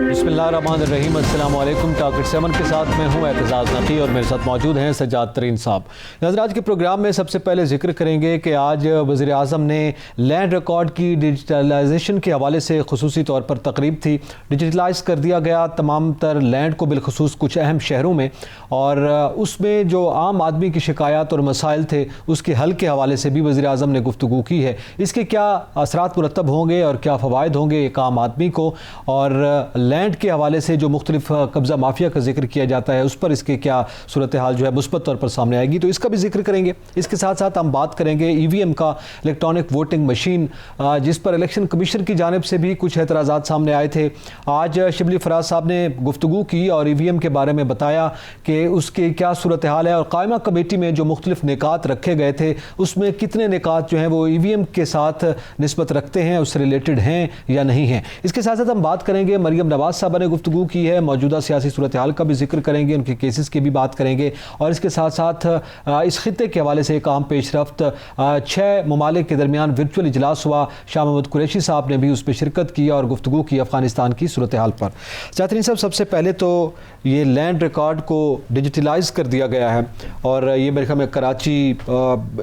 बिस्मिल्लाहिर्रहमानिर्रहीम, अस्सलाम वालेकुम। टारगेट 7 के साथ मैं हूं एतजाज़ नकी और मेरे साथ मौजूद हैं सज्जाद तरीन साहब। नज़र आज के प्रोग्राम में सबसे पहले जिक्र करेंगे कि आज वज़ीर आज़म ने लैंड रिकॉर्ड की डिजिटलाइजेशन के हवाले से खुसूसी तौर पर तकरीब थी। डिजिटलाइज कर दिया गया तमाम तर लैंड को, बिलखुसूस कुछ अहम शहरों में, और उसमें जो आम आदमी की शिकायत और मसाइल थे उसके हल के हवाले से भी वज़ीर आज़म ने गुफ्तगू की है। इसके क्या असरात मुरतब होंगे और क्या फ़वाइद होंगे एक आम आदमी को, और लैंड के हवाले से जो मुख्तलिफ कब्ज़ा माफिया का जिक्र किया जाता है उस पर इसके क्या सूरत हाल जो है मुस्बत तौर पर सामने आएगी, तो इसका भी जिक्र करेंगे। इसके साथ साथ हम बात करेंगे EVM का, इलेक्ट्रॉनिक वोटिंग मशीन, जिस पर इलेक्शन कमीशन की जानिब से भी कुछ एतराज़ात सामने आए थे। आज शिबली फराज साहब ने गुफ्तगू की और EVM के बारे में बताया कि उसकी क्या सूरत हाल है और कायमा कमेटी में जो मुख्तलिफ निकात रखे गए थे उसमें कितने निकात जो हैं वो EVM के साथ निस्बत रखते हैं, उससे रिलेटेड हैं या नहीं हैं। इसके साथ साथ हम बात करेंगे मरियम नवाज साहबा ने गुफ्तगू की है, मौजूदा सियासी सूरत हाल का भी जिक्र करेंगे, उनके केसेस की भी बात करेंगे, और इसके साथ साथ इस खित्ते के हवाले से एक अहम पेशरफ्त 6 ममालिक के दरमियान वर्चुअल इजलास हुआ। शाह महमूद कुरैशी साहब ने भी उस पर शिरकत की और गुफ्तगू की अफगानिस्तान की सूरत हाल पर। चातरीन साहब, सबसे पहले तो ये लैंड रिकॉर्ड को डिजिटलाइज कर दिया गया है और ये मेरे ख्याल में कराची,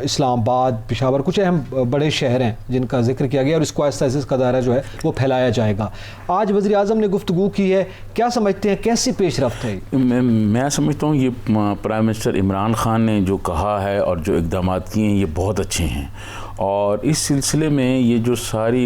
इस्लामाबाद, पेशावर, कुछ अहम बड़े शहर हैं जिनका जिक्र किया गया और इसको आहिस्ता आहिस्ता इसका दायरा जो है वो फैलाया जाएगा। आज वज़ीर आज़म ने गुफ्तगू की है, क्या समझते हैं कैसी पेशरफ्त है? मैं समझता हूँ ये प्राइम मिनिस्टर इमरान खान ने जो कहा है और जो इक़दाम किए हैं ये बहुत अच्छे हैं, और इस सिलसिले में ये जो सारी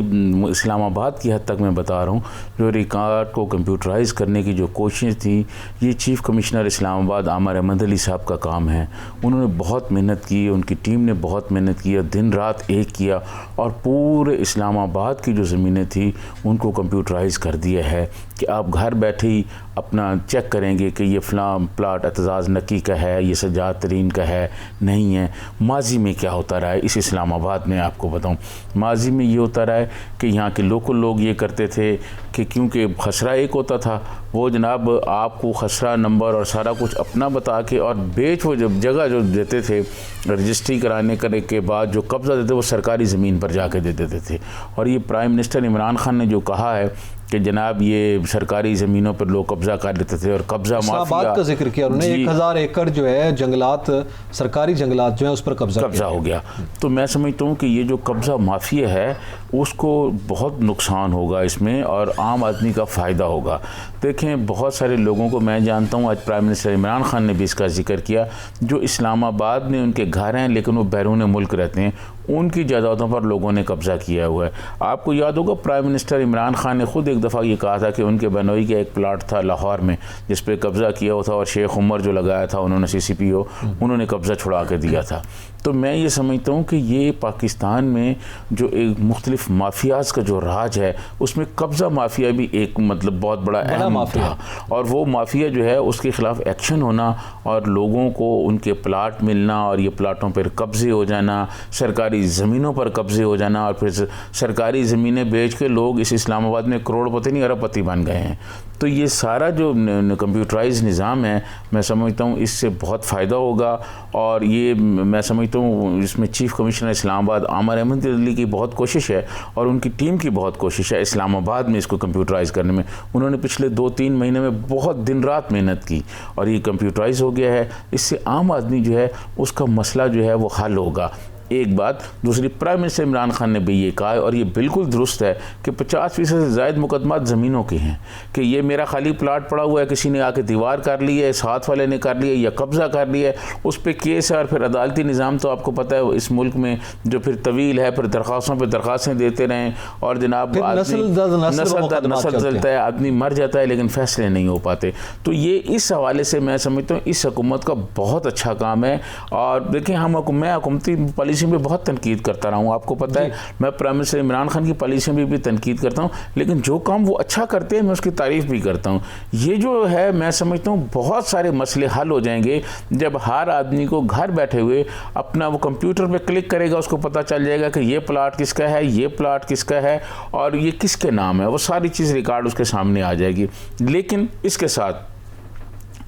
इस्लामाबाद की हद तक मैं बता रहा हूँ जो रिकॉर्ड को कंप्यूटराइज़ करने की जो कोशिश थी, ये चीफ़ कमिश्नर इस्लामाबाद आमिर अहमद अली साहब का काम है। उन्होंने बहुत मेहनत की, उनकी टीम ने बहुत मेहनत की और दिन रात एक किया और पूरे इस्लामाबाद की जो ज़मीनें थी उनको कंप्यूटराइज़ कर दिया है कि आप घर बैठे ही अपना चेक करेंगे कि ये फ़लाँ प्लाट एतजाज़ नकी का है, ये सज्जाद तरीन का है, नहीं है। माजी में क्या होता रहा है इस इस्लामाबाद में, आपको बताऊं, माजी में ये होता रहा है कि यहाँ के लोकल लोग ये करते थे कि क्योंकि खसरा एक होता था, वो जनाब आपको खसरा नंबर और सारा कुछ अपना बता के और बेच वो जब जगह जो देते थे रजिस्ट्री कराने के बाद जो कब्ज़ा देते वो सरकारी ज़मीन पर जाके दे देते थे। और ये प्राइम मिनिस्टर इमरान खान ने जो कहा है कि जनाब ये सरकारी ज़मीनों पर लोग कब्ज़ा कर लेते थे और कब्ज़ा माफिया का जिक्र किया उन्होंने, 1000 एकड़ जो है जंगलात, सरकारी जंगलात जो है उस पर कब्ज़ा हो गया। तो मैं समझता हूँ कि ये जो कब्ज़ा माफिया है उसको बहुत नुकसान होगा इसमें और आम आदमी का फ़ायदा होगा। देखें, बहुत सारे लोगों को मैं जानता हूँ, आज प्राइम मिनिस्टर इमरान खान ने भी इसका जिक्र किया, जो इस्लामाबाद में उनके घर हैं लेकिन वो बैरून मुल्क रहते हैं, उनकी जायदादों पर लोगों ने कब्ज़ा किया हुआ है। आपको याद होगा प्राइम मिनिस्टर इमरान खान ने ख़ुद एक दफ़ा ये कहा था कि उनके बनोई का एक प्लाट था लाहौर में जिस पे कब्ज़ा किया हुआ था और शेख उमर जो लगाया था उन्होंने CCPO, उन्होंने कब्ज़ा छुड़ा के दिया था। तो मैं ये समझता हूँ कि ये पाकिस्तान में जो एक मुख्तलिफ माफियाज़ का जो राज है उसमें कब्ज़ा माफिया भी एक मतलब बहुत बड़ा अहम माफिया, और वो माफिया जो है उसके ख़िलाफ़ एक्शन होना और लोगों को उनके प्लाट मिलना और ये प्लाटों पर कब्ज़े हो जाना, सरकारी ज़मीनों पर कब्ज़े हो जाना और फिर सरकारी ज़मीनें बेच के लोग इस इस्लामाबाद में करोड़पति नहीं अरबपति बन गए हैं। तो ये सारा जो कंप्यूटराइज निज़ाम है मैं समझता हूँ इससे बहुत फ़ायदा होगा, और ये मैं समझता हूँ इसमें चीफ़ कमिश्नर इस्लामाबाद आमिर अहमद अली की बहुत कोशिश है और उनकी टीम की बहुत कोशिश है इस्लामाबाद में इसको कंप्यूटराइज़ करने में। उन्होंने पिछले 2-3 महीने में बहुत दिन रात मेहनत की और ये कंप्यूटराइज़ हो गया है। इससे आम आदमी जो है उसका मसला जो है वो हल होगा। एक बात। दूसरी, प्राइम मिनिस्टर इमरान खान ने भी ये कहा है और ये बिल्कुल दुरुस्त है कि 50% से ज़ायद मुकदमात ज़मीनों के हैं कि ये मेरा खाली प्लाट पड़ा हुआ है, किसी ने आके दीवार कर ली है, साथ वाले ने कर लिया या कब्ज़ा कर लिया है, उस पर केस है और फिर अदालती निज़ाम तो आपको पता है इस मुल्क में जो फिर तवील है, फिर दरख्वास्तों पर दरख्वास्तें देते रहें और जनाब नस्ल चलता है, आदमी मर जाता है लेकिन फ़ैसले नहीं हो पाते। तो ये इस हवाले से मैं समझता हूँ इस हुकूमत का बहुत अच्छा काम है। और देखिए मैं हुकूमती पॉलिसी में बहुत तनकीद करता रहा हूँ, आपको पता है मैं प्राइम मिनिस्टर इमरान खान की पॉलिसी में भी तनकीद करता हूँ, लेकिन जो काम वो अच्छा करते हैं मैं उसकी तारीफ़ भी करता हूँ। ये जो है मैं समझता हूँ बहुत सारे मसले हल हो जाएंगे जब हर आदमी को घर बैठे हुए अपना वो कंप्यूटर पे क्लिक करेगा, उसको पता चल जाएगा कि ये प्लाट किसका है, ये प्लाट किसका है और ये किसके नाम है, वो सारी चीज़ रिकॉर्ड उसके सामने आ जाएगी। लेकिन इसके साथ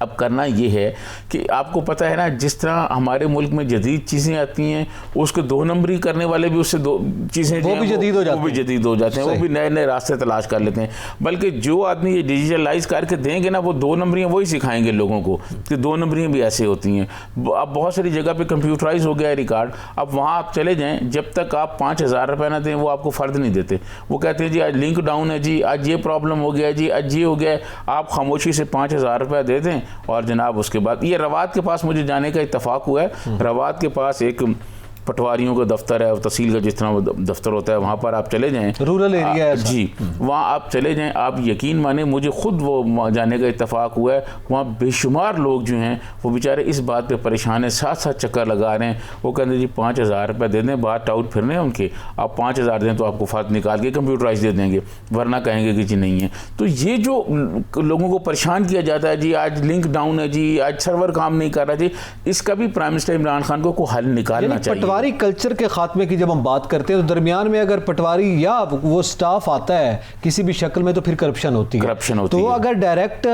अब करना ये है कि आपको पता है ना, जिस तरह हमारे मुल्क में जदीद चीज़ें आती हैं, उसके 2 नंबरी करने वाले भी उससे 2 चीज़ें वो भी जदीद हो जाते हैं, वो भी नए नए रास्ते तलाश कर लेते हैं। बल्कि जो आदमी ये डिजिटलाइज करके देंगे ना, वो 2 नंबरियाँ वही सिखाएंगे लोगों को कि 2 नंबरियाँ भी ऐसे होती हैं। अब बहुत सारी जगह पे कंप्यूटराइज हो गया है रिकॉर्ड। अब वहाँ आप चले जाएँ, जब तक आप 5,000 रुपये ना दें वो आपको फ़र्द नहीं देते। वो कहते हैं जी आज लिंक डाउन है, जी आज ये प्रॉब्लम हो गया, जी आज ये हो गया। आप खामोशी से 5,000 रुपये दे दें और जनाब उसके बाद ये रवात के पास मुझे जाने का इत्तफाक हुआ है। रवात के पास एक पटवारियों का दफ्तर है, तहसील का जिस तरह वो दफ्तर होता है, वहाँ पर आप चले जाएं, रूरल एरिया है जी, वहाँ आप चले जाएं, आप यकीन माने मुझे खुद वो जाने का इत्तफाक हुआ है। वहाँ बेशुमार लोग जो हैं वो बेचारे इस बात पे परेशान हैं, साथ साथ चक्कर लगा रहे हैं। वो कहते हैं जी 5,000 रुपये दे दें, बाहर टाउट फिरने हैं उनके, आप 5,000 दें तो आपको फ़र्द निकाल के कंप्यूटराइज दे देंगे, वरना कहेंगे कि जी नहीं है। तो ये जो लोगों को परेशान किया जाता है, जी आज लिंक डाउन है, जी आज सर्वर काम नहीं कर रहा, जी इसका भी प्राइम मिनिस्टर इमरान खान को हल निकालना चाहिए। पटवारी कल्चर के खात्मे की जब हम बात करते हैं तो दरमियान में अगर पटवारी या वो स्टाफ आता है किसी भी शक्ल में तो फिर करप्शन होती है। तो अगर डायरेक्ट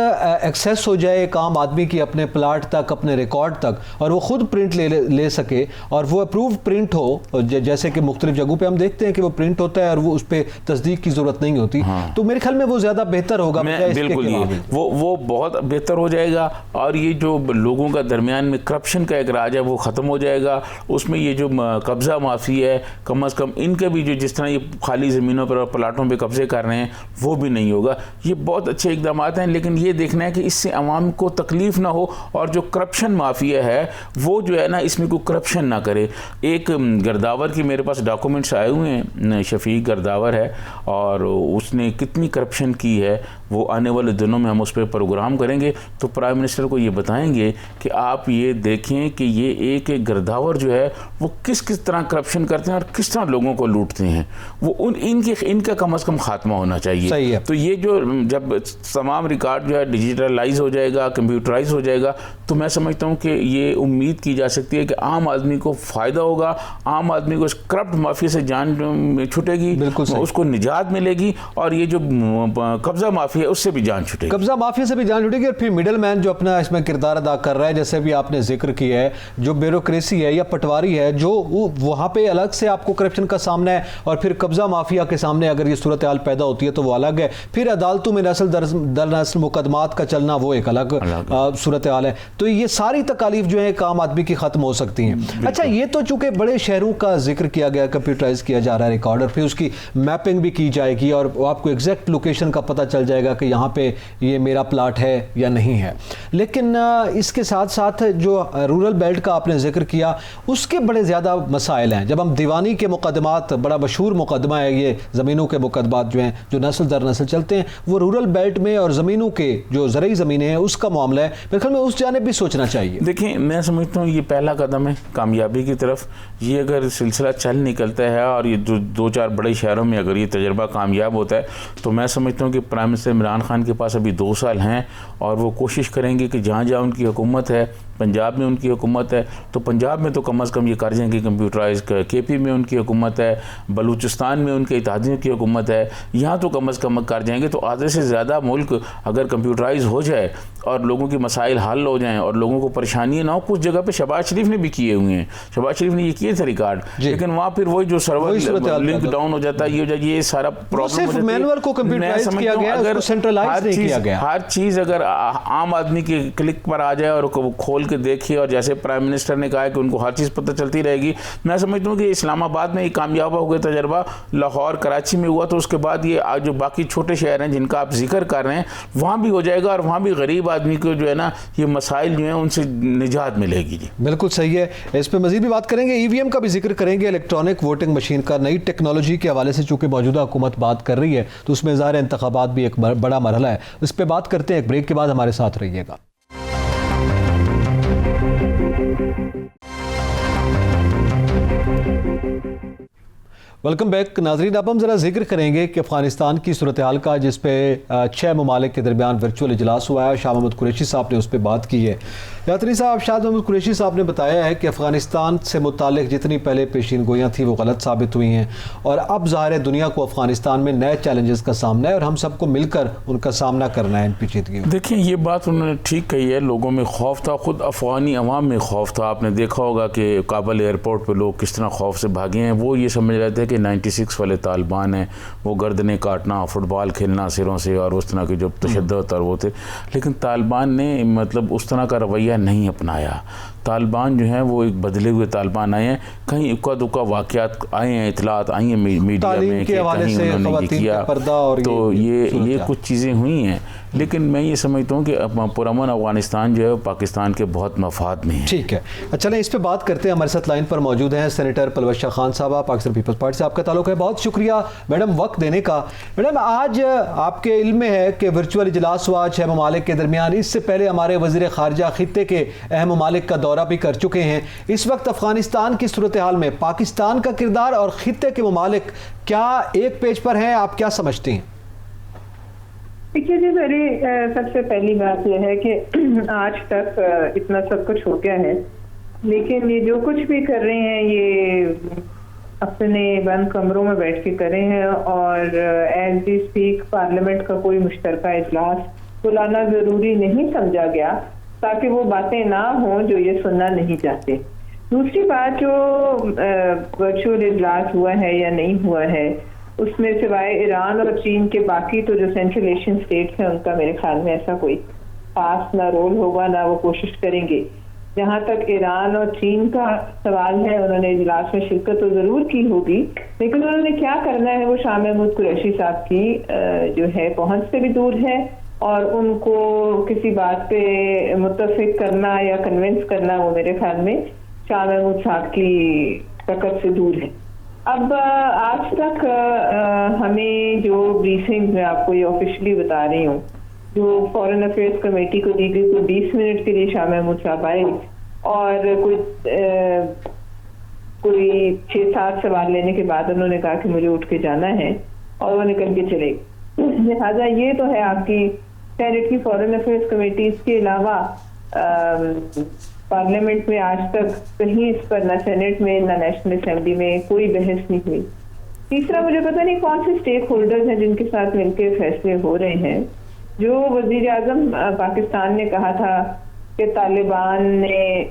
एक्सेस हो जाए एक आम आदमी की अपने प्लाट तक, अपने रिकॉर्ड तक, और वो खुद प्रिंट ले सके और वो अप्रूव प्रिंट हो, जैसे कि मुख्तलिफ जगहों पे हम देखते हैं कि वो प्रिंट होता है और वो उस पर तस्दीक की जरूरत नहीं होती। तो मेरे ख्याल में वो ज्यादा बेहतर होगा। बिल्कुल वो बहुत बेहतर हो जाएगा और ये जो लोगों का दरमियान में करप्शन का एक राज है वो ख़त्म हो जाएगा। उसमें ये जो कब्ज़ा माफ़ी है, कम से कम इनके भी जो जिस तरह ये खाली ज़मीनों पर और प्लाटों पे कब्ज़े कर रहे हैं वो भी नहीं होगा। ये बहुत अच्छे इकदाम हैं, लेकिन ये देखना है कि इससे अवाम को तकलीफ़ ना हो और जो करप्शन माफिया है वो जो है ना इसमें कोई करप्शन ना करे। एक गर्दावर की मेरे पास डॉक्यूमेंट्स आए हुए हैं, शफीक गर्दावर है और उसने कितनी करप्शन की है वो आने वाले दिनों में हम उस पर प्रोग्राम करेंगे तो प्राइम मिनिस्टर को ये बताएंगे कि आप ये देखें कि ये एक गर्दावर जो है वो किस किस तरह करप्शन करते हैं और किस तरह लोगों को लूटते हैं। वो इनका कम से कम खात्मा होना चाहिए। तो ये जो जब तमाम रिकॉर्ड जो है डिजिटलाइज हो जाएगा, कंप्यूटराइज हो जाएगा, तो मैं समझता हूँ कि ये उम्मीद की जा सकती है कि आम आदमी को फ़ायदा होगा, आम आदमी को इस करप्ट माफिया से जान छूटेगी, उसको निजात मिलेगी और ये जो कब्जा माफिया है उससे भी जान छूटेगी, कब्जा माफिया से भी जान छूटेगी। और फिर मिडल मैन जो अपना इसमें किरदार अदा कर रहा है, जैसे भी आपने जिक्र किया है, जो ब्यूरोक्रेसी है या पटवारी है जो वहाँ पे अलग से आपको करप्शन का सामना है और फिर कब्जा माफिया के सामने अगर ये सूरत हाल पैदा होती है तो वो अलग है। फिर अदालतों में नस्ल दर नस्ल मुकदमात का चलना वो एक अलग सूरत हाल है। तो ये सारी तकालीफ जो है एक आम आदमी की खत्म हो सकती हैं। अच्छा, ये तो चूंकि बड़े शहरों का जिक्र किया गया, कंप्यूटराइज किया जा रहा है रिकॉर्ड और फिर उसकी मैपिंग भी की जाएगी और आपको एग्जैक्ट लोकेशन का पता चल जाएगा कि यहाँ पे ये मेरा प्लाट है या नहीं है। लेकिन इसके साथ साथ जो रूरल बेल्ट का आपने जिक्र किया उसके बड़े ज़्यादा मसाइल हैं। जब हम दीवानी के मुकदमात, बड़ा मशहूर मुकदमा है ये ज़मीनों के मुकदमात जो हैं जो नस्ल दर नस्ल चलते हैं, वो रूरल बेल्ट में और ज़मीनों के जो ज़रई ज़मीनें हैं उसका मामला है। मेरे ख्याल में उस जाने भी सोचना चाहिए। देखिए, मैं समझता हूँ ये पहला कदम है कामयाबी की तरफ। ये अगर सिलसिला चल निकलता है और ये 2-4 बड़े शहरों में अगर ये तजर्बा कामयाब होता है तो मैं समझता हूँ कि प्राइम मिनिस्टर इमरान खान के पास अभी 2 साल हैं और वो कोशिश करेंगे कि जहाँ जहाँ उनकी हुकूमत है, पंजाब में उनकी हुकूमत है तो पंजाब में तो कम अज़ कम ये कर जाएंगे कंप्यूटराइज, केपी में उनकी हुकूमत है, बलूचिस्तान में उनके इत्तेहादियों की हुकूमत है, यहाँ तो कम अज़ कम कर जाएंगे। तो आधे से ज़्यादा मुल्क अगर कंप्यूटराइज हो जाए और लोगों की मसाइल हल हो जाएँ और लोगों को परेशानी ना हो। कुछ जगह पर शहबाज शरीफ ने भी किए हुए हैं, शहबाज शरीफ ने ये किए थे रिकॉर्ड, लेकिन वहाँ फिर वही जो सर्वर लिंक डाउन हो जाता है, ये हो जाए, ये सारा प्रॉब्लम हर चीज़ अगर आम आदमी के क्लिक पर आ जाए और खोल के देखिए और जैसे प्राइम मिनिस्टर ने कहा है कि उनको हर चीज़ पता चलती रहेगी। मैं समझता हूँ कि इस्लामाबाद में ये कामयाब हो गया तजर्बा, लाहौर कराची में हुआ, तो उसके बाद ये जो बाकी छोटे शहर हैं जिनका आप जिक्र कर रहे हैं वहाँ भी हो जाएगा और वहाँ भी गरीब आदमी को जो है ना ये मसाइल जो हैं उनसे निजात मिलेगी। जी बिल्कुल सही है। इस पर मजीद भी बात करेंगे, EVM का भी जिक्र करेंगे, इलेक्ट्रॉनिक वोटिंग मशीन का। नई टेक्नोलॉजी के हवाले से चूँकि मौजूदा हुकूमत बात कर रही है तो उसमें ज़ाहिर इंतखाबात भी एक बड़ा मरहला है। इस पर बात करते हैं, एक ब्रेक के बाद हमारे साथ रहिएगा। वेलकम बैक नाजरीन। अब हम ज़रा जिक्र करेंगे कि अफ़गानिस्तान की सूरत हाल का, जिस पे 6 ममालिक के दरमियान वर्चुअल इजलास हुआ है। शाह महमूद कुरैशी साहब ने उस पर बात की है। यात्री साहब, शाहिद महमूद कुरैशी साहब ने बताया है कि अफ़गानिस्तान से मुतालिक जितनी पहले पेशीन गोइयाँ थी वो गलत साबित हुई हैं और अब ज़ाहिर है दुनिया को अफ़गानिस्तान में नए चैलेंजेस का सामना है और हम सबको मिलकर उनका सामना करना है इन पेचीदगी में। देखिए, ये बात उन्होंने ठीक कही है, लोगों में खौफ था, ख़ुद अफ़गानी अवाम में खौफ था। आपने देखा होगा कि काबुल एयरपोर्ट पर लोग किस तरह खौफ से भागे हैं। वो ये समझ रहे थे कि 96 वाले तालिबान हैं, वो गर्दनें काटना, फुटबॉल खेलना सिरों से और उस तरह के जो तशद्दुद और वो थे। लेकिन तालिबान ने मतलब उस तरह का रवैया नहीं अपनाया। तालिबान जो हैं वो एक बदले हुए तालिबान आए हैं। कहीं इक्का दुक्का वाक़यात आए हैं, इतलात आई हैं मीडिया में कि कहीं उन्होंने ये किया, तो ये कुछ चीज़ें हुई हैं। लेकिन मैं ये समझता हूँ कि पुरअमन अफ़गानिस्तान जो है पाकिस्तान के बहुत मफाद में है। ठीक है, चलें इस पे बात करते हैं। हमारे साथ लाइन पर मौजूद हैं सेनेटर पलवश खान साहब, पाकिस्तान पीपल्स पार्टी से आपका ताल्लुक़ है। बहुत शुक्रिया मैडम वक्त देने का। मैडम, आज आपके इल्म में है कि वर्चुअल इजलास हुआ 6 ममालिक के दरमियान। इससे पहले हमारे वज़ीर ख़ारिजा खित्ते के अहम ममालिक का दौरा भी कर चुके हैं। इस वक्त अफ़गानिस्तान की सूरत हाल में पाकिस्तान का किरदार और खित्ते के ममालिक क्या एक पेज पर हैं? आप क्या समझती हैं? देखिए जी, मेरी सबसे पहली बात यह है कि आज तक इतना सब कुछ हो गया है, लेकिन ये जो कुछ भी कर रहे हैं ये अपने बंद कमरों में बैठ के कर रहे हैं और एज वी स्पीक पार्लियामेंट का कोई मुश्तरका इजलास बुलाना जरूरी नहीं समझा गया ताकि वो बातें ना हों जो ये सुनना नहीं चाहते। दूसरी बात, जो वर्चुअल इजलास हुआ है या नहीं हुआ है, उसमें सिवाय ईरान और चीन के बाकी तो जो सेंट्रल एशियन स्टेट्स हैं उनका मेरे ख्याल में ऐसा कोई खास ना रोल होगा ना वो कोशिश करेंगे। जहाँ तक ईरान और चीन का सवाल है, उन्होंने इजलास में शिरकत तो जरूर की होगी, लेकिन उन्होंने क्या करना है वो शाह महमूद कुरैशी साहब की जो है पहुंच से भी दूर है और उनको किसी बात पे मुत्तफिक करना या कन्विंस करना वो मेरे ख्याल में शाह महमूद साहब की ताकत से दूर है। अब आज तक हमें जो ब्रीफिंग में आपको ये ऑफिशियली बता रही हूँ, जो फॉरेन अफेयर्स कमेटी को दी गई, कोई 20 मिनट के लिए शाह महमूद साहब आए और कोई 6-7 सवाल लेने के बाद उन्होंने कहा कि मुझे उठ के जाना है और वो निकल के चले गए। लिहाजा ये तो है आपकी सेनेट की फॉरेन अफेयर्स कमेटी। इसके अलावा पार्लियामेंट में आज तक कहीं इस पर ना सेनेट में ना नेशनल असेंबली में कोई बहस नहीं हुई। तीसरा, मुझे पता नहीं कौन से स्टेक होल्डर्स हैं जिनके साथ मिलकर फैसले हो रहे हैं। जो वजीर आजम पाकिस्तान ने कहा था कि तालिबान ने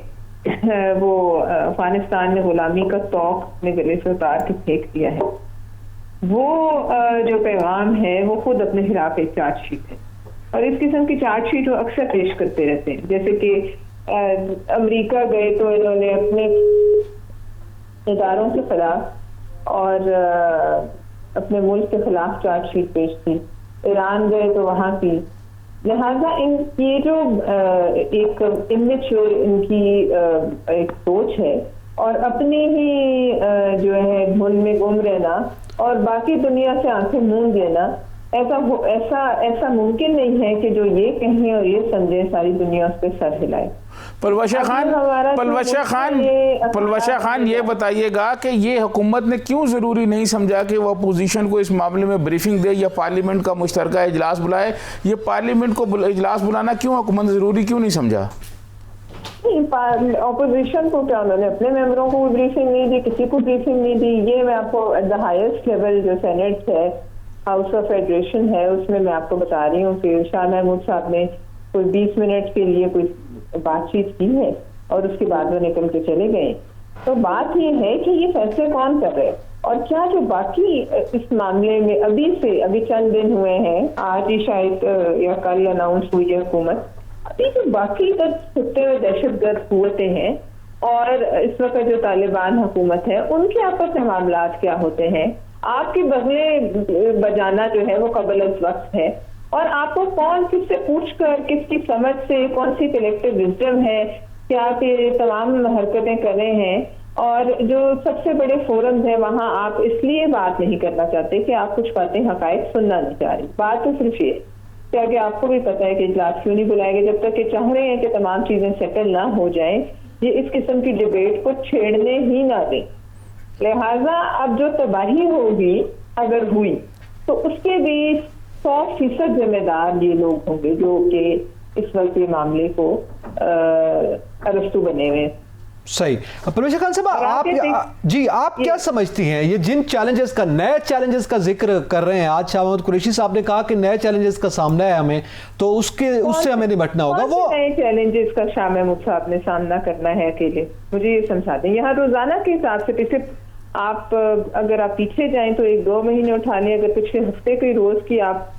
वो अफगानिस्तान में गुलामी का तौक अपने गले से उतार के फेंक दिया है, वो जो पैगाम है वो खुद अपने खिलाफ एक चार्जशीट है और इस किस्म की चार्जशीट वो अक्सर पेश करते रहते हैं। जैसे कि अमेरिका गए तो इन्होंने अपने इदारों के खिलाफ और अपने मुल्क के खिलाफ चार्जशीट पेश की। ईरान गए तो वहाँ की। लिहाजा ये जो एक इमेच्योर इनकी एक सोच है और अपने ही जो है धुन में गुम रहना और बाकी दुनिया से आंखें मूंद लेना, ऐसा मुमकिन नहीं है कि जो ये कहें और ये समझे सारी दुनिया उस पर सर हिलाए। पलवश खान ये बताइएगा कि ये हुकूमत ने क्यों ज़रूरी नहीं समझा कि वो अपोजिशन को इस मामले में ब्रीफिंग दे या पार्लियामेंट का मुश्तरका इजलास बुलाए? ये पार्लियामेंट को इजलास बुलाना क्यों हुकूमत ज़रूरी क्यों नहीं समझा? ऑपोजिशन को क्या, उन्होंने अपने मेंबरों को ब्रीफिंग नहीं दी, किसी को ब्रीफिंग नहीं दी। ये मैं आपको एट द हाईएस्ट लेवल जो सेनेट है, हाउस ऑफ फेडरेशन है, उसमें मैं आपको बता रही हूँ कि शाह महमूद साहब ने कोई 20 मिनट के लिए कोई बातचीत की है और उसके बाद वो निकल के चले गए। तो बात ये है कि ये फैसले कौन कर रहे हैं और क्या जो बाकी इस मामले में अभी चंद दिन हुए हैं, आज ही शायद या कल अनाउंस हुई है हुकूमत, अभी जो बाकी छुट्टे हुए दहशतगर्द कुव्वतें हैं और इस वक्त जो तालिबान हुकूमत है उनके आपस में मामला क्या होते हैं। आपके बगले बजाना जो है वो कबल अज वक्त है और आपको कौन किससे पूछकर, किसकी समझ से, कौन सी कलेक्टिव विजडम है कि आप ये तमाम हरकतें कर रहे हैं। और जो सबसे बड़े फोरम्स हैं वहां आप इसलिए बात नहीं करना चाहते कि आप कुछ बातें हकायक सुनना नहीं चाह रही। बात तो सिर्फ ये क्या कि आपको भी पता है कि इजलास क्यों नहीं बुलाए गए, जब तक ये चाह रहे हैं कि तमाम चीजें सेटल ना हो जाएं, ये इस किस्म की डिबेट को छेड़ने ही ना दें। लिहाजा अब जो तबाही होगी अगर हुई तो उसके भी 100% जिम्मेदार ये लोग होंगे जो कि इस वक्त ये मामले को अरस्तू बने हुए हैं। सही। परवेश खान साहब, आप क्या समझती हैं, ये जिन चैलेंजेस का, नए चैलेंजेस का जिक्र कर रहे हैं आज शाह महमूद कुरैशी साहब ने कहा कि नए चैलेंजेस का सामना है हमें, तो उससे हमें निपटना होगा। वो नए चैलेंजेस का शाह महमूद साहब ने सामना करना है अकेले? मुझे ये समझा दें। यहाँ रोजाना के हिसाब से पिछले आप अगर आप पीछे जाएं तो 1-2 महीने उठा लें, अगर पिछले हफ्ते के रोज की आप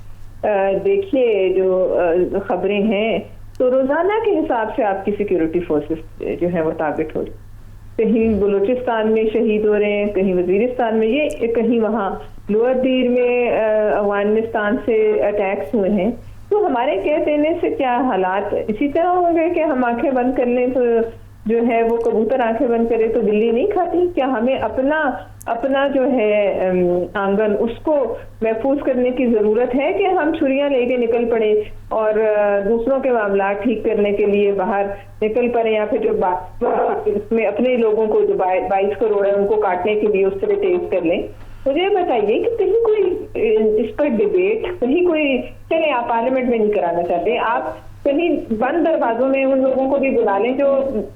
देखिए जो खबरें हैं, तो रोजाना के हिसाब से आपकी सिक्योरिटी फोर्सेस जो है वो टारगेट हो रही, कहीं बलूचिस्तान में शहीद हो रहे हैं, कहीं वजीरिस्तान में, ये कहीं वहाँ लोअर दीर में अफगानिस्तान से अटैक्स हुए हैं। तो हमारे कह देने से क्या हालात इसी तरह होंगे कि हम आंखें बंद कर लें तो जो है वो कबूतर आंखें बंद करे तो बिल्ली नहीं खाती? क्या हमें अपना जो है आंगन उसको महफूज करने की जरूरत है कि हम छुरियां लेके निकल पड़े और दूसरों के मामला ठीक करने के लिए बाहर निकल पड़े, या फिर जो इसमें अपने लोगों को जो 22 करोड़ है उनको काटने के लिए उस तरह तेज कर लें? मुझे बताइए कि कहीं कोई इस पर डिबेट, कहीं कोई, चले आप पार्लियामेंट में नहीं कराना चाहते, आप कहीं बंद दरवाजों में उन लोगों को भी बुला लें जो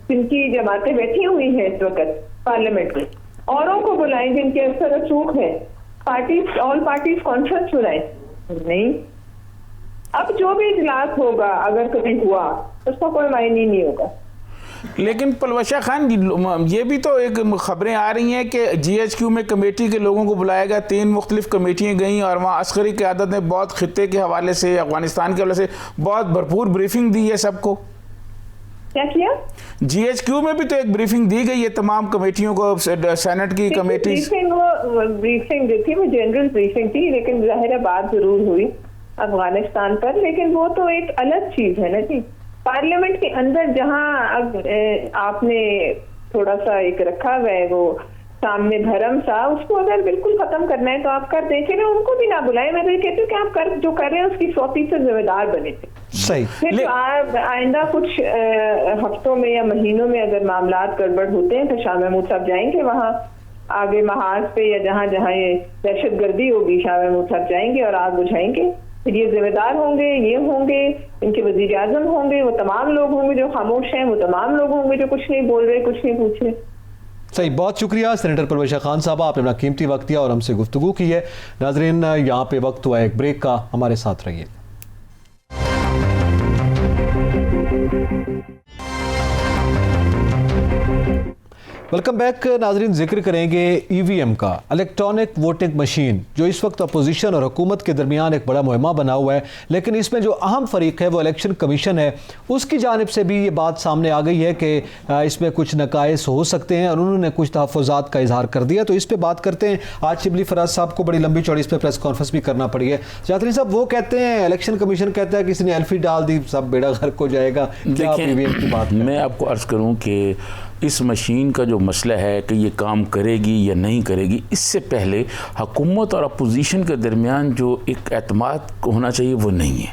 जिनकी जमातें बैठी हुई हैं इस वक्त पार्लियामेंट में, औरों को बुलाएं जिनके अक्सर चूक है, पार्टीज, ऑल पार्टीज कॉन्फ्रेंस बुलाएं। नहीं, अब जो भी इजलास होगा अगर कभी हुआ उसका कोई मायने नहीं होगा। लेकिन परवेश खान, ये भी तो एक खबरें आ रही हैं कि GHQ में कमेटी के लोगों को बुलाया गया, 3 मुख्तलिफ कमेटियाँ गई और वहाँ अस्करी क़यादत ने बहुत खित्ते के हवाले से, अफगानिस्तान के हवाले से बहुत भरपूर ब्रीफिंग दी है सबको। क्या किया? GHQ में भी तो एक ब्रीफिंग दी गई है तमाम कमेटियों को, सेनेट की कमेटी। ब्रीफिंग दी थी, वो जनरल ब्रीफिंग थी, लेकिन जाहिर है बात जरूर हुई अफगानिस्तान पर, लेकिन वो तो एक अलग चीज है ना जी। पार्लियामेंट के अंदर जहां आपने थोड़ा सा एक रखा हुआ है वो सामने धर्म सा, उसको अगर बिल्कुल खत्म करना है तो आप कर देखे ना, उनको भी ना बुलाए। मैं तो ये कहती हूँ कि आप जो कर रहे हैं उसकी 100% जिम्मेदार बने थे। सही। फिर आइंदा कुछ हफ्तों में या महीनों में अगर मामलात गड़बड़ होते हैं तो शाह महमूद साहब जाएंगे वहाँ आगे महाज पे, या जहाँ जहाँ ये दहशतगर्दी होगी, शाह महमूद साहब जाएंगे और आग बुझाएंगे। फिर ये जिम्मेदार होंगे, ये होंगे, इनके वजीर आजम होंगे, वो तमाम लोग होंगे जो खामोश हैं, वो तमाम लोग होंगे जो कुछ नहीं बोल रहे, कुछ नहीं पूछ रहे। सही, बहुत शुक्रिया सेनेटर परवेश खान साहब, आपने अपना कीमती वक्त दिया और हमसे गुफ्तगू की है। नाजरीन, यहाँ पे वक्त हुआ एक ब्रेक का, हमारे साथ रहिए। वेलकम बैक नाजरीन। जिक्र करेंगे EVM का, इलेक्ट्रॉनिक वोटिंग मशीन, जो इस वक्त अपोजिशन और हुकूमत के दरमियान एक बड़ा मुहिमा बना हुआ है, लेकिन इसमें जो अहम फरीक है वो इलेक्शन कमीशन है। उसकी जानिब से भी ये बात सामने आ गई है कि इसमें कुछ नकाइस हो सकते हैं और उन्होंने कुछ तहफ़्फ़ुज़ात का इजहार कर दिया। तो इस पर बात करते हैं। आज शिबली फराज साहब को बड़ी लंबी चौड़ी इस पर प्रेस कॉन्फ्रेंस भी करना पड़ी है। जातरी साहब, वो कहते हैं, इलेक्शन कमीशन कहता है किसी ने एल्फी डाल दी, सब बेड़ा गर्क हो जाएगा। क्या आप EVM की बात? मैं आपको अर्ज़ करूँ कि इस मशीन का जो मसला है कि ये काम करेगी या नहीं करेगी, इससे पहले हुकूमत और अपोजिशन के दरमियान जो एक एतमाद होना चाहिए वो नहीं है।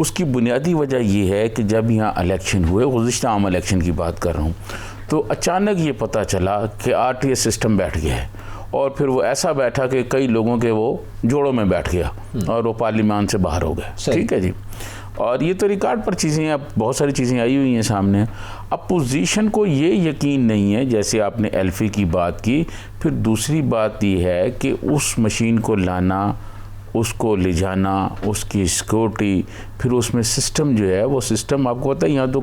उसकी बुनियादी वजह ये है कि जब यहाँ इलेक्शन हुए, गुज़िश्ता आम इलेक्शन की बात कर रहा हूँ, तो अचानक ये पता चला कि RTS सिस्टम बैठ गया है, और फिर वो ऐसा बैठा कि कई लोगों के वो जोड़ों में बैठ गया और वो पार्लियामान से बाहर हो गए। ठीक है जी, और ये तो रिकॉर्ड पर चीज़ें, अब बहुत सारी चीज़ें आई हुई हैं सामने। अपोजिशन को ये यकीन नहीं है, जैसे आपने एल्फी की बात की। फिर दूसरी बात ये है कि उस मशीन को लाना, उसको ले जाना, उसकी सिक्योरिटी, फिर उसमें सिस्टम जो है वो सिस्टम आपको पता है, यहाँ तो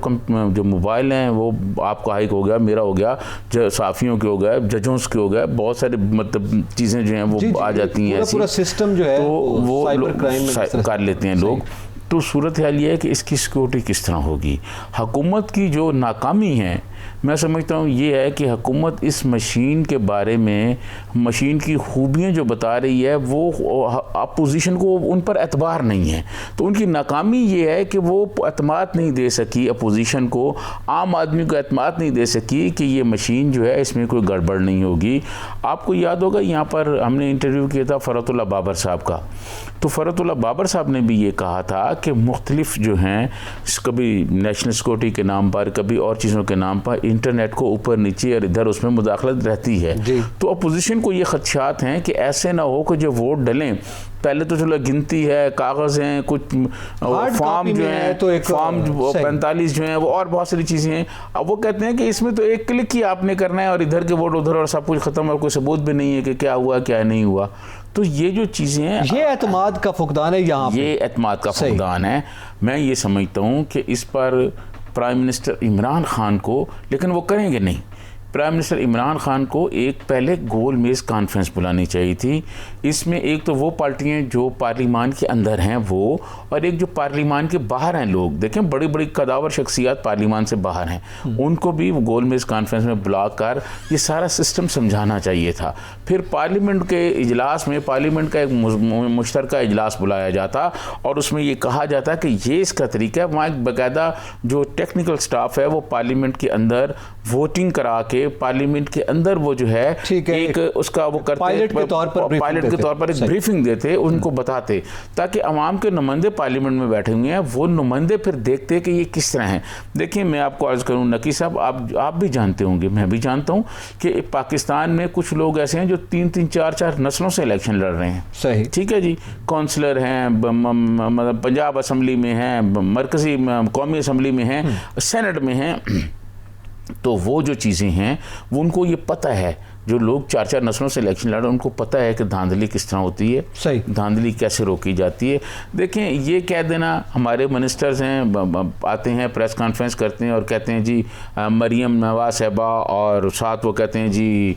जो मोबाइल हैं वो आपका हाइक हो गया, मेरा हो गया, साफ़ियों के हो गए, जजों के हो गए, बहुत सारे मतलब चीज़ें जो हैं वो आ जाती हैं। पूरा सिस्टम जो है तो वो साइबर क्राइम कर लेते हैं लोग। तो सूरत हाल ये है कि इसकी सिक्योरिटी किस तरह होगी। हुकूमत की जो नाकामी है, मैं समझता हूँ ये है कि हुकूमत इस मशीन के बारे में, मशीन की खूबियाँ जो बता रही है, वो अपोजिशन को उन पर एतबार नहीं है। तो उनकी नाकामी ये है कि वो एतमाद नहीं दे सकी अपोजिशन को, आम आदमी को एतमाद नहीं दे सकी कि ये मशीन जो है इसमें कोई गड़बड़ नहीं होगी। आपको याद होगा यहाँ पर हमने इंटरव्यू किया था फ़रतुल्लाह बाबर साहब का, तो फ़रतुल्लाह बाबर साहब ने भी ये कहा था कि मुख्तलिफ जो हैं, कभी नेशनल सिक्योरिटी के नाम पर, कभी और चीज़ों के नाम इंटरनेट को ऊपर नीचे और इधर उसमें मुदाखलत रहती है। तो अपोजिशन को ये खदशात हैं कि ऐसे ना हो कि जो वोट डलें, पहले तो चलो गिनती है, कागज़ हैं, कुछ फॉर्म जो है तो फॉर्म 45 जो हैं वो, और बहुत सारी चीज़ें हैं। अब वो कहते हैं कि इसमें तो एक क्लिक ही आपने करना है और इधर के वोट उधर और सब कुछ ख़त्म, और कोई सबूत भी नहीं है कि क्या हुआ क्या नहीं हुआ। तो ये जो चीज़ें हैं, ये एतमाद का फुकदान है, यहाँ ये एतमाद का फुकदान है। मैं ये समझता हूँ कि इस पर प्राइम मिनिस्टर इमरान खान को, लेकिन वो करेंगे नहीं, प्राइम मिनिस्टर इमरान खान को एक पहले गोल मेज़ कॉन्फ्रेंस बुलानी चाहिए थी। इसमें एक तो वो पार्टियां जो पार्लिमान के अंदर हैं वो, और एक जो पार्लिमान के बाहर हैं लोग, देखें बड़ी बड़ी कदावर शख्सियात पार्लिमान से बाहर हैं, उनको भी गोल मेज़ कॉन्फ्रेंस में बुलाकर ये सारा सिस्टम समझाना चाहिए था। फिर पार्लियामेंट के इजलास में पार्लियामेंट का एक मुश्तरका इजलास बुलाया जाता और उसमें ये कहा जाता कि ये इसका तरीका है। वहाँ एक बाकायदा जो टेक्निकल स्टाफ है वो पार्लियामेंट के अंदर वोटिंग करा के पार्लियामेंट के अंदर वो जो है एक उसका वो करते, पायलट के तौर पर एक ब्रीफिंग देते, उनको बताते, ताकि अवाम के नुमाइंदे पार्लियामेंट में बैठे हुए हैं वो नुमाइंदे फिर देखते कि ये किस तरह हैं। देखिए मैं आपको अर्ज़ करूँ नकी साहब, आप भी जानते होंगे, मैं भी जानता हूँ कि पाकिस्तान में कुछ लोग ऐसे हैं जो 3-3, 4-4 नस्लों से इलेक्शन लड़ रहे हैं। सही, ठीक है जी, काउंसलर हैं, मतलब पंजाब असम्बली में हैं, मरकज़ी कौमी असम्बली में हैं, सेनेट में हैं। तो वो जो चीज़ें हैं वो उनको ये पता है, जो लोग 4-4 नस्लों से इलेक्शन लड़ रहे हैं उनको पता है कि धांधली किस तरह होती है, सही, धांधली कैसे रोकी जाती है। देखें ये कह देना, हमारे मिनिस्टर्स हैं आते हैं प्रेस कॉन्फ्रेंस करते हैं और कहते हैं जी मरियम नवाज साहबा, और साथ वो कहते हैं जी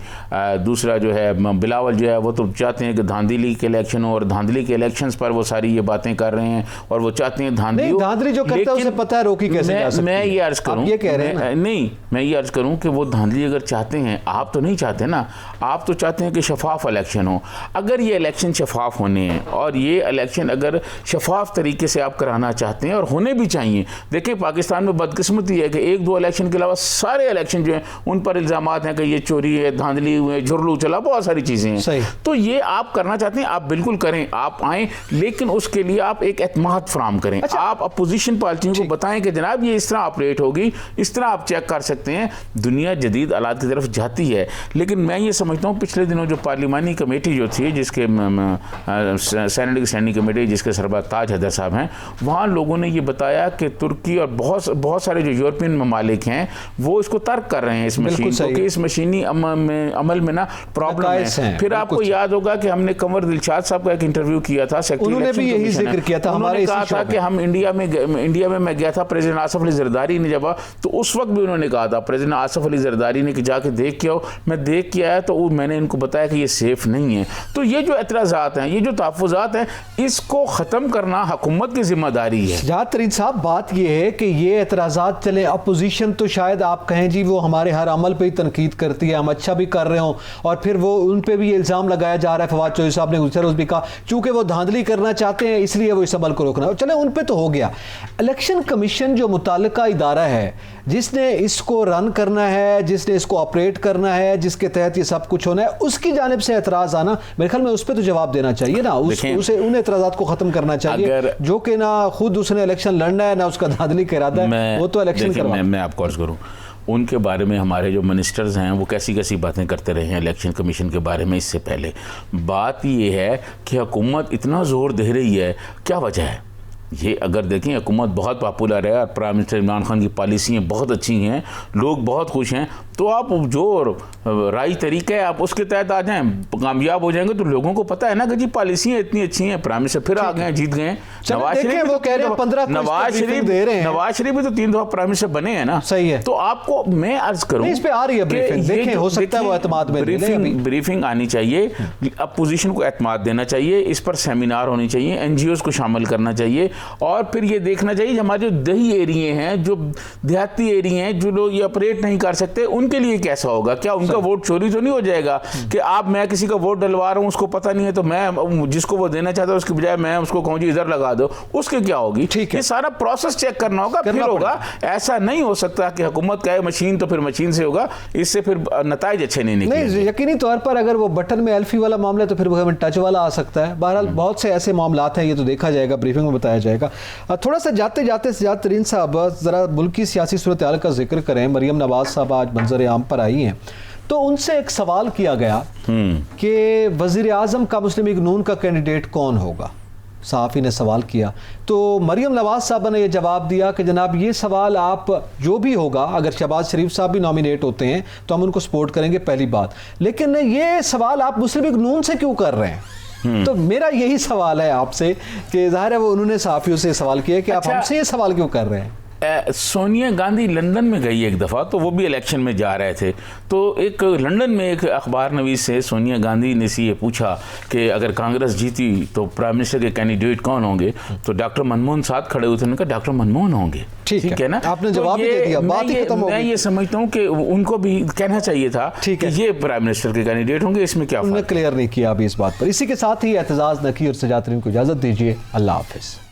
दूसरा जो है बिलावल जो है वो तो चाहते हैं कि धांधली के इलेक्शन हो, और धांधली के इलेक्शंस पर वो सारी ये बातें कर रहे हैं और वो चाहते हैं धांधली जो करता है उसे पता है रोकी कैसे जा सकती है। मैं ये अर्ज़ करूँ, ये कह रहे हैं नहीं, मैं ये अर्ज़ करूँ कि वो धांधली अगर चाहते हैं, आप तो नहीं चाहते ना, आप तो चाहते हैं कि शफाफ इलेक्शन हो। अगर ये इलेक्शन शफाफ होने हैं और ये इलेक्शन अगर शफाफ तरीके से आप कराना चाहते हैं, और होने भी चाहिए। देखिए पाकिस्तान में बदकिस्मती है कि 1-2 इलेक्शन के अलावा सारे इलेक्शन जो हैं उन पर इल्ज़ामात हैं कि ये चोरी है, धांधली हुए, झुरलू चला, बहुत सारी चीज़ें हैं। तो ये आप करना चाहते हैं, आप बिल्कुल करें, आप आएँ, लेकिन उसके लिए आप एक एतमाद फराम करें। आप अपोजिशन पार्टियों को बताएं कि जनाब ये इस तरह ऑपरेट होगी, इस तरह आप चेक कर सकते हैं। दुनिया जदीद हालात की तरफ जाती है, लेकिन मैं ये समझता हूँ पिछले दिनों जो पार्लिमानी कमेटी जो थी, जिसके सेनेट की स्टैंडिंग कमेटी जिसके सरबराह ताज हैदर साहब हैं, वहाँ लोगों ने ये बताया कि तुर्की और बहुत सारे जो यूरोपियन ममालिक हैं वो इसको तर्क कर रहे हैं इस मशीन को, कि इस मशीनी अमल में ना प्रॉब्लम है। फिर आपको याद होगा कि हमने कंवर दिलशाद साहब का एक इंटरव्यू किया था, उन्होंने भी यही जिक्र किया था, उन्होंने कहा था कि हम इंडिया में मैं गया था, प्रेसिडेंट आसिफ अली जरदारी ने जब, तो उस वक्त भी उन्होंने कहा था, प्रेसिडेंट आसिफ अली जरदारी ने कि जाके देख के आओ। मैं देख के आया तो मैंने इनको बताया कि ये सेफ नहीं है। तो ये जो एतराज़ात हैं, ये जो तहफ़्फ़ुज़ात हैं, इसको ख़त्म करना हुकूमत की जिम्मेदारी है। सज्जाद तरीन साहब, बात ये है कि ये एतराज़ात चले, अपोजिशन तो शायद आप कहें जी वो हमारे हर अमल पे ही तनकीद करती है, हम अच्छा भी कर रहे हों, और फिर वो उन पे भी इल्ज़ाम लगाया जा रहा है। फवाद चौधरी साहब ने गुज़र रोज़ भी कहा चूँकि वो धांधली करना चाहते हैं इसलिए वो इस अमल को रोकना, चले उन पे तो हो गया। इलेक्शन कमीशन जो मुताल्लिका इदारा है जिसने इसको रन करना है, जिसने इसको ऑपरेट करना है, जिसके तहत ये सब कुछ होना है, उसकी जानिब से एतराज़ आना, मेरे ख्याल में उस पर तो जवाब देना चाहिए ना, उसे उन एतराज़ात को ख़त्म करना चाहिए जो कि ना खुद उसने इलेक्शन लड़ना है ना उसका धांधली का इरादा है, वो तो इलेक्शन करवा। मैं आपको अर्ज़ करूँ उनके बारे में, हमारे जो मिनिस्टर्स हैं वो कैसी कैसी बातें करते रहे हैं इलेक्शन कमीशन के बारे में। इससे पहले बात ये है कि हुकूमत इतना ज़ोर दे रही है, क्या वजह है? ये अगर देखें हुकूमत बहुत पॉपुलर है और प्राइम मिनिस्टर इमरान खान की पॉलिसियाँ बहुत अच्छी हैं, लोग बहुत खुश हैं, तो आप जो राय तरीका है आप उसके तहत आ जाएं, कामयाब हो जाएंगे। तो लोगों को पता है ना कि जी पॉलिसियाँ इतनी अच्छी हैं, प्राइम मिनिस्टर फिर आ गए, जीत गए। नवाज शरीफ भी तो 3 दफ़ा प्राइम मिनिस्टर बने हैं ना, सही है। तो आपको मैं अर्ज करूँ इस पे आ रही है ब्रीफिंग आनी चाहिए, अपोजिशन को एतमाद देना चाहिए, इस पर सेमिनार होनी चाहिए, NGOs को शामिल करना चाहिए, और फिर ये देखना चाहिए हमारे जो दही एरिए हैं, जो देहाती एरिए हैं, जो लोग ये ऑपरेट नहीं कर सकते, उनके लिए कैसा होगा? क्या उनका वोट चोरी तो नहीं हो जाएगा कि मैं किसी का वोट डलवा रहा हूं, उसको पता नहीं है, तो मैं जिसको वो देना चाहता हूं उसके बजाय मैं उसको कहूं जी इधर लगा दो, उसके क्या होगी? ये सारा प्रोसेस चेक करना होगा, फिर होगा। ऐसा नहीं हो सकता कि हुकूमत का मशीन तो फिर मशीन से होगा, इससे फिर नताइज अच्छे नहीं निकलेंगे। यकीनी तौर पर अगर वो बटन में एल्फी वाला मामला है तो फिर वो टच वाला आ सकता है। बहरहाल बहुत से ऐसे मामला हैं, ये तो देखा जाएगा, ब्रीफिंग में बताया जाएगा। जाएगा। थोड़ा सा जाते जाते सजाद तरीन साहब ज़रा मुल्क की सियासी सूरत हाल का जिक्र करें। मरियम नवाज साहब आज मंजर आम पर आई हैं, तो उनसे एक सवाल किया गया कि वज़ीर आज़म का मुस्लिम लीग नून का कैंडिडेट कौन होगा। सहाफ़ी ने सवाल किया तो मरियम नवाज साहब ने यह जवाब दिया कि जनाब ये सवाल आप जो भी होगा, अगर शहबाज शरीफ साहब भी नॉमिनेट होते हैं तो हम उनको सपोर्ट करेंगे, पहली बात, लेकिन ये सवाल आप मुस्लिम लीग नून से क्यों कर रहे हैं? तो मेरा यही सवाल है आपसे कि जाहिर है वो उन्होंने सहाफ़ियों से सवाल किया कि आप हमसे ये सवाल क्यों कर रहे हैं? सोनिया गांधी लंदन में गई एक दफ़ा, तो वो भी इलेक्शन में जा रहे थे, तो एक लंदन में एक अखबार नवीस से सोनिया गांधी ने से ये पूछा कि अगर कांग्रेस जीती तो प्राइम मिनिस्टर के कैंडिडेट कौन होंगे, तो डॉक्टर मनमोहन साथ खड़े हुए थे, उन्होंने कहा डॉक्टर मनमोहन होंगे। ठीक है ना, आपने जवाब भी दे दिया, बात ही खत्म हो गई। मैं ये समझता हूँ कि उनको भी कहना चाहिए था कि ये प्राइम मिनिस्टर के कैंडिडेट होंगे, इसमें क्या उन्होंने क्लियर नहीं किया अभी इस बात पर। इसी के साथ ही एतजाज़ नकी और सजाद तरीन को इजाज़त दीजिए। अल्लाह हाफिज़।